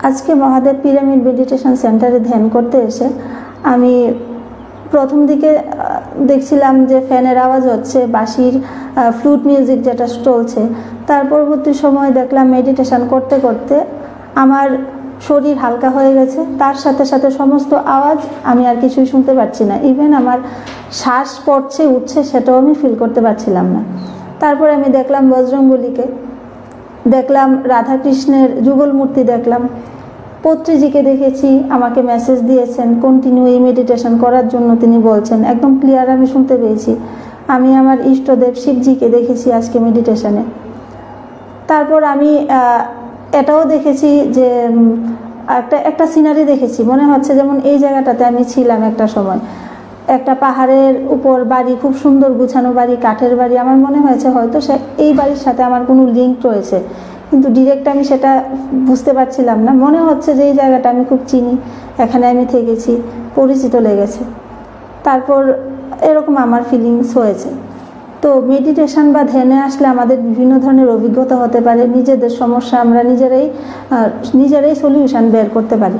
আজকে Mahadev pyramid meditation সেন্টারে ধ্যান করতে এসে আমি প্রথম দিকে দেখছিলাম যে ফ্যানের আওয়াজ হচ্ছে, বাঁশির ফ্লুট মিউজিক যেটা চলছে। তার পরবর্তী সময় দেখলাম মেডিটেশন করতে করতে আমার শরীর হালকা হয়ে গেছে, তার সাথে সাথে সমস্ত আওয়াজ আমি আর কিছুই শুনতে পাচ্ছি না। ইভেন আমার শ্বাস পড়ছে উঠছে সেটাও আমি ফিল করতে পারছিলাম না। তারপরে আমি দেখলাম বজরঙ্গবলীকে, দেখলাম রাধাকৃষ্ণের যুগল মূর্তি, দেখলাম পত্রীজিকে দেখেছি, আমাকে মেসেজ দিয়েছেন কন্টিনিউ এই মেডিটেশন করার জন্য, তিনি বলছেন একদম ক্লিয়ার আমি শুনতে পেয়েছি। আমি আমার ইষ্টদেব শিবজিকে দেখেছি আজকে মেডিটেশনে। তারপর আমি এটাও দেখেছি যে একটা সিনারি দেখেছি, মনে হচ্ছে যেমন এই জায়গাটাতে আমি ছিলাম একটা সময়, একটা পাহাড়ের উপর বাড়ি, খুব সুন্দর গুছানো বাড়ি, কাঠের বাড়ি। আমার মনে হয়েছে হয়তো এই বাড়ির সাথে আমার কোনো লিঙ্ক রয়েছে, কিন্তু ডিরেক্ট আমি সেটা বুঝতে পারছিলাম না। মনে হচ্ছে যে এই জায়গাটা আমি খুব চিনি, এখানে আমি থেকেছি, পরিচিত লেগেছে। তারপর এরকম আমার ফিলিংস হয়েছে। তো মেডিটেশন বা ধ্যানে আসলে আমাদের বিভিন্ন ধরনের অভিজ্ঞতা হতে পারে, নিজেদের সমস্যা আমরা নিজেরাই সলিউশন বের করতে পারি।